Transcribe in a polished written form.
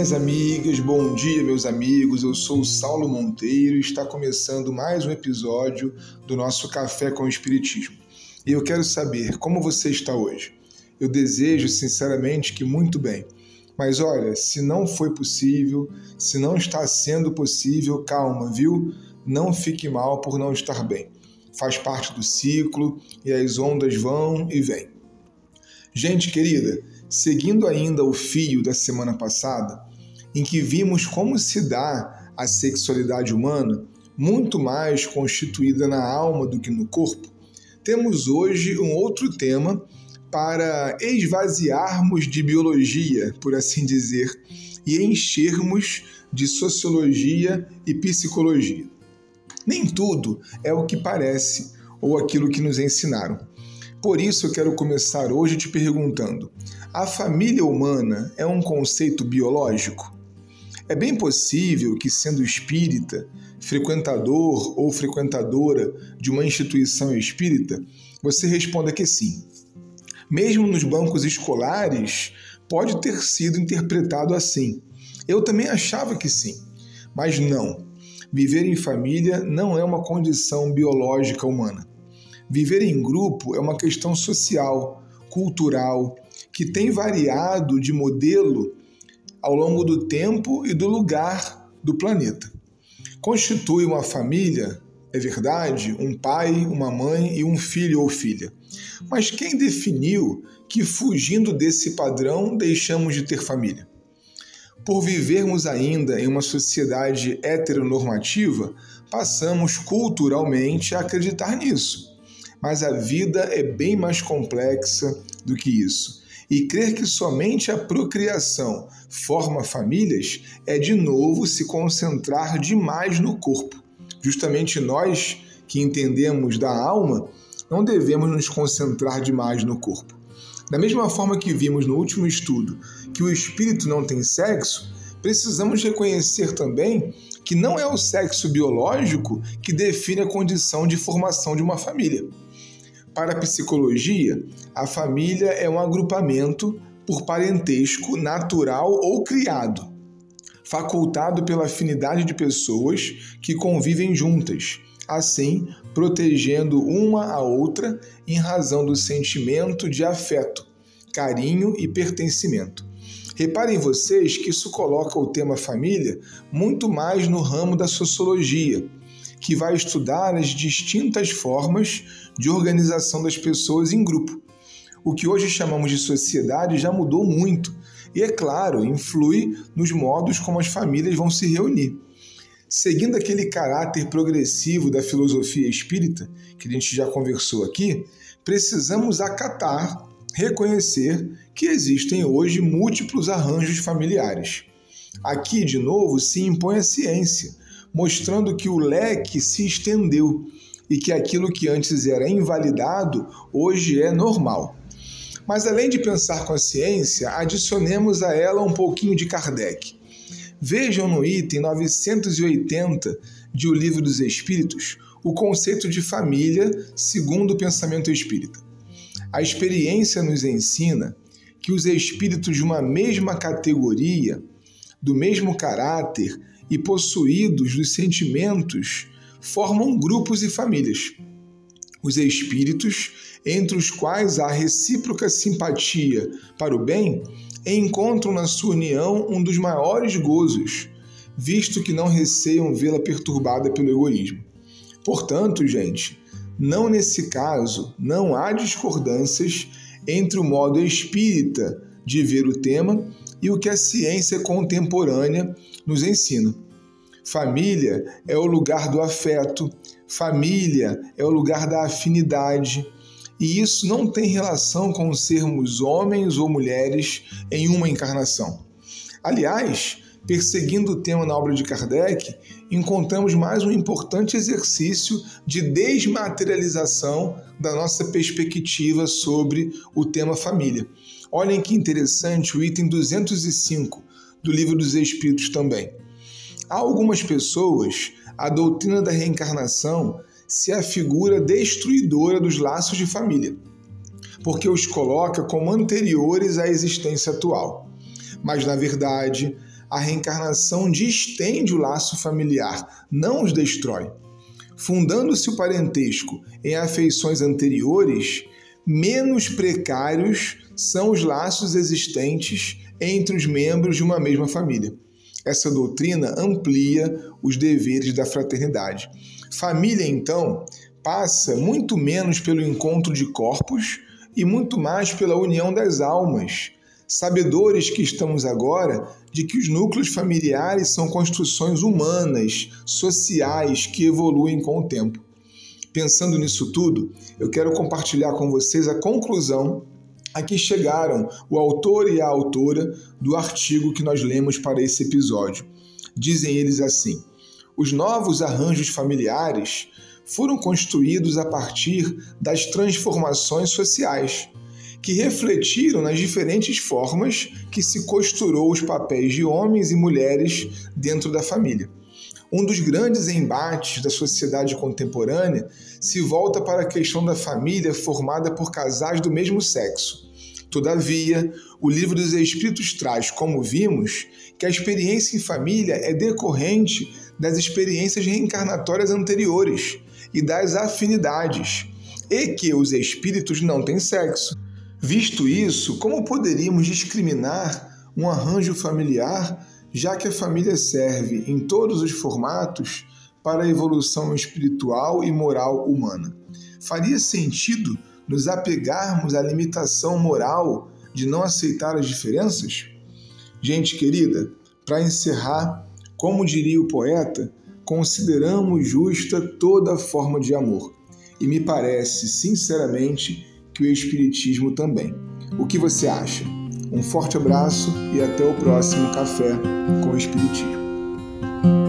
minhas amigas, bom dia, meus amigos. Eu sou o Saulo Monteiro e está começando mais um episódio do nosso Café com o Espiritismo. E eu quero saber como você está hoje. Eu desejo, sinceramente, que muito bem. Mas olha, se não foi possível, se não está sendo possível, calma, viu? Não fique mal por não estar bem. Faz parte do ciclo e as ondas vão e vêm. Gente querida, seguindo ainda o fio da semana passada, em que vimos como se dá a sexualidade humana, muito mais constituída na alma do que no corpo, temos hoje um outro tema para esvaziarmos de biologia, por assim dizer, e enchermos de sociologia e psicologia. Nem tudo é o que parece ou aquilo que nos ensinaram. Por isso eu quero começar hoje te perguntando: a família humana é um conceito biológico? É bem possível que, sendo espírita, frequentador ou frequentadora de uma instituição espírita, você responda que sim. Mesmo nos bancos escolares, pode ter sido interpretado assim. Eu também achava que sim, mas não. Viver em família não é uma condição biológica humana. Viver em grupo é uma questão social, cultural, que tem variado de modelo ao longo do tempo e do lugar do planeta. Constitui uma família, é verdade, um pai, uma mãe e um filho ou filha. Mas quem definiu que, fugindo desse padrão, deixamos de ter família? Por vivermos ainda em uma sociedade heteronormativa, passamos culturalmente a acreditar nisso. Mas a vida é bem mais complexa do que isso. E crer que somente a procriação forma famílias é, de novo, se concentrar demais no corpo. Justamente nós, que entendemos da alma, não devemos nos concentrar demais no corpo. Da mesma forma que vimos no último estudo que o espírito não tem sexo, precisamos reconhecer também que não é o sexo biológico que define a condição de formação de uma família. Para a psicologia, a família é um agrupamento por parentesco natural ou criado, facultado pela afinidade de pessoas que convivem juntas, assim protegendo uma a outra em razão do sentimento de afeto, carinho e pertencimento. Reparem vocês que isso coloca o tema família muito mais no ramo da sociologia, que vai estudar as distintas formas de organização das pessoas em grupo. O que hoje chamamos de sociedade já mudou muito e, é claro, influi nos modos como as famílias vão se reunir. Seguindo aquele caráter progressivo da filosofia espírita, que a gente já conversou aqui, precisamos acatar, reconhecer que existem hoje múltiplos arranjos familiares. Aqui, de novo, se impõe a ciência, mostrando que o leque se estendeu e que aquilo que antes era invalidado, hoje é normal. Mas além de pensar com a ciência, adicionemos a ela um pouquinho de Kardec. Vejam no item 980 de O Livro dos Espíritos o conceito de família segundo o pensamento espírita. A experiência nos ensina que os espíritos de uma mesma categoria, do mesmo caráter e possuídos dos sentimentos, formam grupos e famílias. Os espíritos, entre os quais há recíproca simpatia para o bem, encontram na sua união um dos maiores gozos, visto que não receiam vê-la perturbada pelo egoísmo. Portanto, gente, não nesse caso, não há discordâncias entre o modo espírita de ver o tema e o que a ciência contemporânea nos ensina. Família é o lugar do afeto, família é o lugar da afinidade, e isso não tem relação com sermos homens ou mulheres em uma encarnação. Aliás, perseguindo o tema na obra de Kardec, encontramos mais um importante exercício de desmaterialização da nossa perspectiva sobre o tema família. Olhem que interessante o item 205 do Livro dos Espíritos também. Há algumas pessoas, a doutrina da reencarnação se afigura destruidora dos laços de família, porque os coloca como anteriores à existência atual. Mas, na verdade, a reencarnação distende o laço familiar, não os destrói. Fundando-se o parentesco em afeições anteriores, menos precários são os laços existentes entre os membros de uma mesma família. Essa doutrina amplia os deveres da fraternidade. Família, então, passa muito menos pelo encontro de corpos e muito mais pela união das almas, sabedores que estamos agora de que os núcleos familiares são construções humanas, sociais, que evoluem com o tempo. Pensando nisso tudo, eu quero compartilhar com vocês a conclusão a que chegaram o autor e a autora do artigo que nós lemos para esse episódio. Dizem eles assim: os novos arranjos familiares foram construídos a partir das transformações sociais, que refletiram nas diferentes formas que se costurou os papéis de homens e mulheres dentro da família. Um dos grandes embates da sociedade contemporânea se volta para a questão da família formada por casais do mesmo sexo. Todavia, o Livro dos Espíritos traz, como vimos, que a experiência em família é decorrente das experiências reencarnatórias anteriores e das afinidades, e que os espíritos não têm sexo. Visto isso, como poderíamos discriminar um arranjo familiar, já que a família serve em todos os formatos para a evolução espiritual e moral humana? Faria sentido nos apegarmos à limitação moral de não aceitar as diferenças? Gente querida, para encerrar, como diria o poeta, consideramos justa toda forma de amor. E me parece, sinceramente, que o Espiritismo também. O que você acha? Um forte abraço e até o próximo Café com o Espiritismo.